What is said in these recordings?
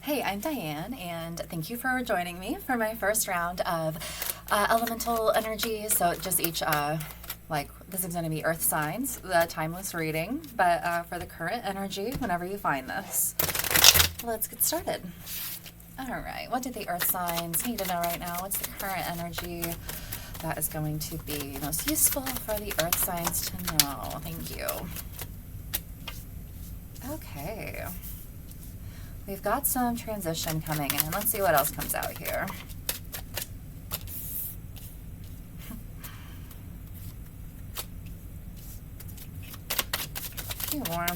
Hey, I'm Diane, and thank you for joining me for my first round of elemental energy. So just each, this is going to be earth signs, the timeless reading, but for the current energy, whenever you find this. Let's get started. All right, what do the earth signs need to know right now? What's the current energy that is going to be most useful for the earth signs to know? Thank you. Okay. We've got some transition coming in. Let's see what else comes out here. A few more.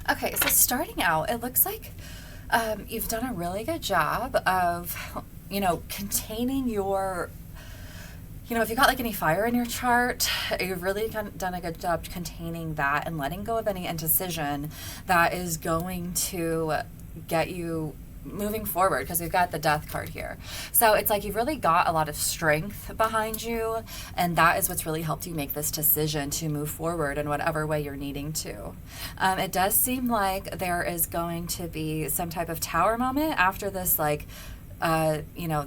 Okay, so starting out, it looks like you've done a really good job of containing your, if you've got like any fire in your chart, you've really done a good job containing that and letting go of any indecision that is going to get you moving forward, because we've got the death card here. So it's like you've really got a lot of strength behind you, and that is what's really helped you make this decision to move forward in whatever way you're needing to. It does seem like there is going to be some type of tower moment after this,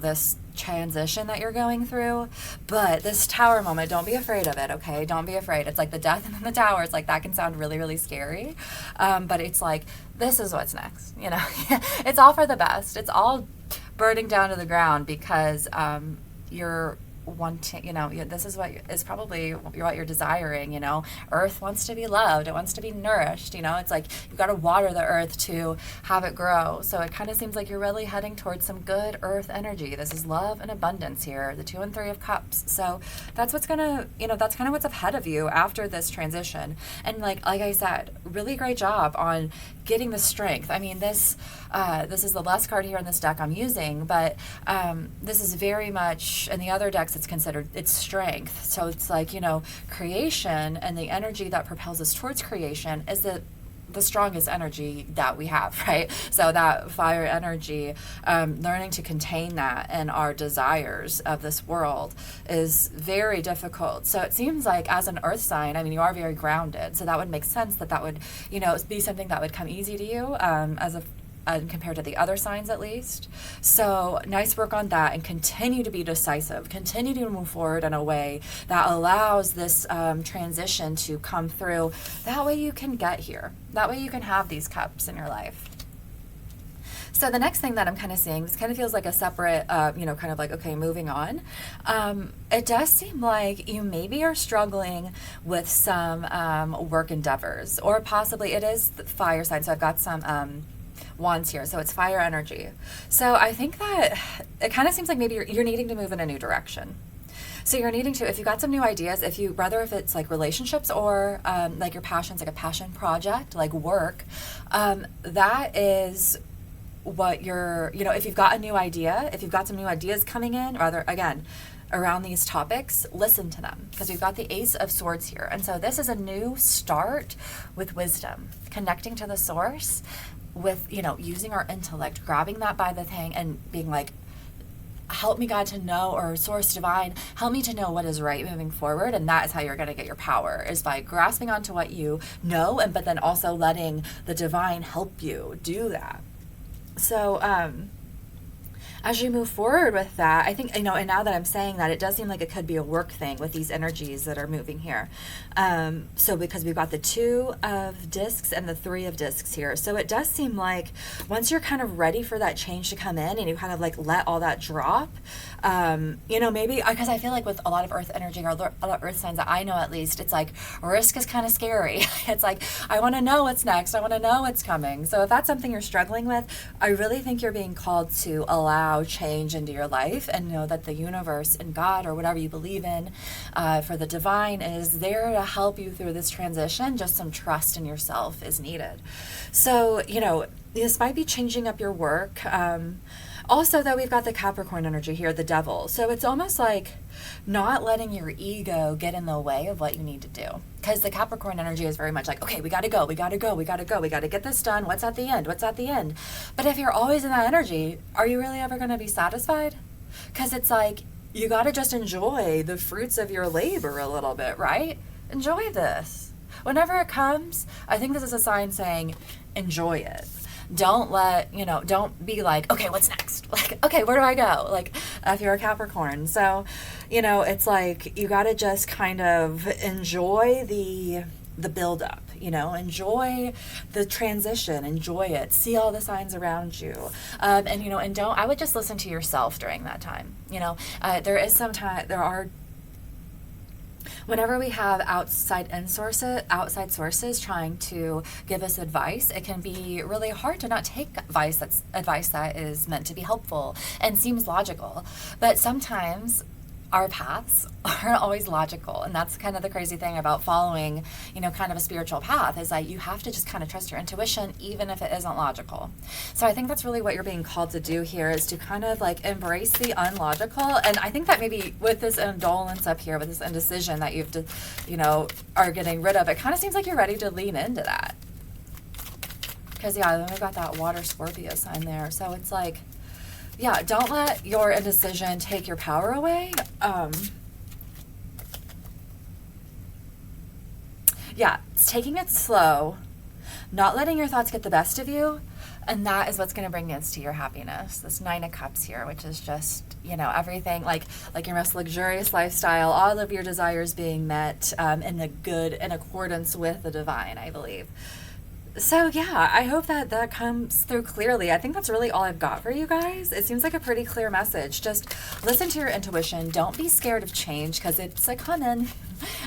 this transition that you're going through. But this tower moment, don't be afraid of it, okay? Don't be afraid. It's like the death and then the tower. It's like that can sound really, really scary. But it's like, this is what's next, It's all for the best. It's all burning down to the ground because you're wanting, this is what is probably what you're desiring, Earth wants to be loved. It wants to be nourished, It's like you've got to water the earth to have it grow. So it kind of seems like you're really heading towards some good earth energy. This is love and abundance here, the 2 and 3 of cups. So that's what's gonna, that's kind of what's ahead of you after this transition. And like I said, really great job on getting the strength. I mean, this is the last card here in this deck I'm using, but this is very much, in the other decks it's strength. So it's like, creation and the energy that propels us towards creation is the strongest energy that we have, right? So that fire energy, learning to contain that in our desires of this world is very difficult. So it seems like as an earth sign, I mean, you are very grounded. So that would make sense that would, be something that would come easy to you compared to the other signs at least. So nice work on that, and continue to be decisive. Continue to move forward in a way that allows this transition to come through. That way you can get here. That way you can have these cups in your life. So the next thing that I'm kind of seeing, this kind of feels like a separate, kind of like, okay, moving on. It does seem like you maybe are struggling with some work endeavors, or possibly it is the fire sign. So I've got some wands here, so it's fire energy. So I think that it kind of seems like maybe you're needing to move in a new direction. So you're needing to, if you've got some new ideas, if it's like relationships or like your passions, like a passion project, like work, that is what you're, if you've got a new idea, if you've got some new ideas coming in, rather, again, around these topics, listen to them, because we've got the Ace of Swords here. And so this is a new start with wisdom, connecting to the source with, using our intellect, grabbing that by the thing and being like, help me God to know, or source divine, help me to know what is right moving forward. And that is how you're going to get your power, is by grasping onto what you know, but then also letting the divine help you do that. So, as you move forward with that, I think, and now that I'm saying that, it does seem like it could be a work thing with these energies that are moving here. So because we've got the 2 of discs and the 3 of discs here. So it does seem like once you're kind of ready for that change to come in and you kind of like let all that drop, maybe, because I feel like with a lot of earth energy, or a lot of earth signs that I know at least, it's like risk is kind of scary. It's like, I want to know what's next. I want to know what's coming. So if that's something you're struggling with, I really think you're being called to allow change into your life, and know that the universe and God, or whatever you believe in, for the divine, is there to help you through this transition. Just some trust in yourself is needed. So, this might be changing up your work. Also, though, we've got the Capricorn energy here, the devil. So it's almost like not letting your ego get in the way of what you need to do. Because the Capricorn energy is very much like, okay, we got to go, we got to go, we got to go, we got to get this done. What's at the end? What's at the end? But if you're always in that energy, are you really ever going to be satisfied? Because it's like, you got to just enjoy the fruits of your labor a little bit, right? Enjoy this. Whenever it comes, I think this is a sign saying, enjoy it. Don't be like, okay, what's next? Like, okay, where do I go? Like, if you're a Capricorn. So, it's like, you got to just kind of enjoy the build up, enjoy the transition, enjoy it, see all the signs around you. I would just listen to yourself during that time. Whenever we have outside sources trying to give us advice, it can be really hard to not take advice that is meant to be helpful and seems logical. But sometimes our paths aren't always logical, and that's kind of the crazy thing about following, kind of a spiritual path, is that you have to just kind of trust your intuition even if it isn't logical. So I think that's really what you're being called to do here, is to kind of like embrace the unlogical. And I think that maybe with this indolence up here, with this indecision that you've are getting rid of, it kind of seems like you're ready to lean into that. Because then we've got that water Scorpio sign there, so it's like, yeah, don't let your indecision take your power away. It's taking it slow, not letting your thoughts get the best of you, and that is what's going to bring us to your happiness. This 9 of Cups here, which is just, everything, like your most luxurious lifestyle, all of your desires being met in accordance with the divine, I believe. So I hope that comes through clearly. I think that's really all I've got for you guys. It seems like a pretty clear message. Just listen to your intuition. Don't be scared of change, because it's like coming.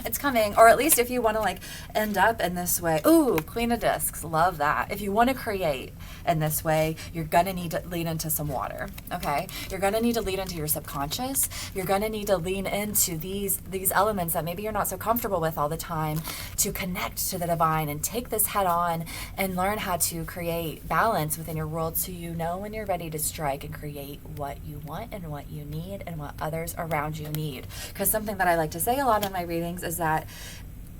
It's coming. Or at least if you want to end up in this way. Ooh, Queen of Discs. Love that. If you want to create in this way, you're going to need to lean into some water. Okay? You're going to need to lean into your subconscious. You're going to need to lean into these elements that maybe you're not so comfortable with all the time, to connect to the divine and take this head on and learn how to create balance within your world, so when you're ready to strike and create what you want and what you need and what others around you need. Because something that I like to say a lot in my readings is that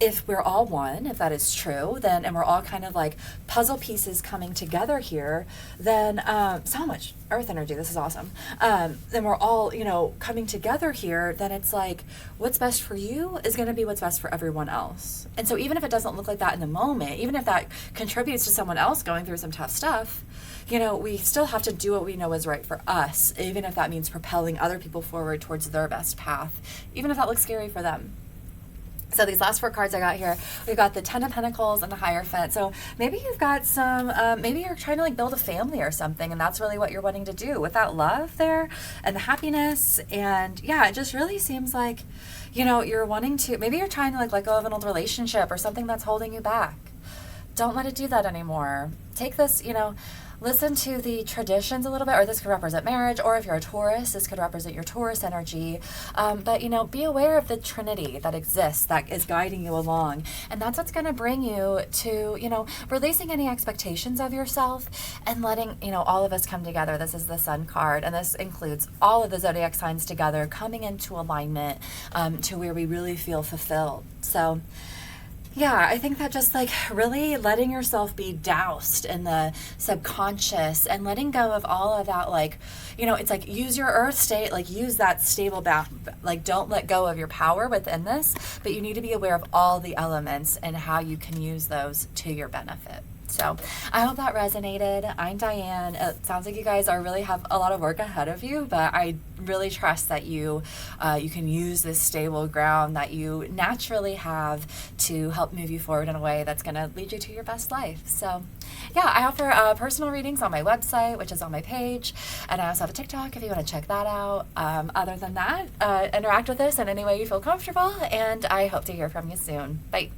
if we're all one, if that is true, then, and we're all kind of like puzzle pieces coming together here, then so much earth energy, this is awesome. Then we're all, coming together here, then it's like, what's best for you is going to be what's best for everyone else. And so even if it doesn't look like that in the moment, even if that contributes to someone else going through some tough stuff, we still have to do what we know is right for us, even if that means propelling other people forward towards their best path, even if that looks scary for them. So these last 4 cards I got here, we've got the 10 of Pentacles and the Hierophant. So maybe you've got some, maybe you're trying to build a family or something, and that's really what you're wanting to do with that love there and the happiness. And it just really seems like, you're wanting to, maybe you're trying to let go of an old relationship or something that's holding you back. Don't let it do that anymore. Take this, listen to the traditions a little bit, or this could represent marriage, or if you're a Taurus, this could represent your Taurus energy. But be aware of the Trinity that exists, that is guiding you along. And that's what's going to bring you to, releasing any expectations of yourself and letting, all of us come together. This is the Sun card, and this includes all of the zodiac signs together, coming into alignment to where we really feel fulfilled. So, I think that just really letting yourself be doused in the subconscious and letting go of all of that, it's use your earth state, use that stable don't let go of your power within this, but you need to be aware of all the elements and how you can use those to your benefit. So I hope that resonated. I'm Diane. It sounds like you guys really have a lot of work ahead of you, but I really trust that you can use this stable ground that you naturally have to help move you forward in a way that's going to lead you to your best life. So I offer personal readings on my website, which is on my page, and I also have a TikTok if you want to check that out. Other than that, interact with us in any way you feel comfortable, and I hope to hear from you soon. Bye.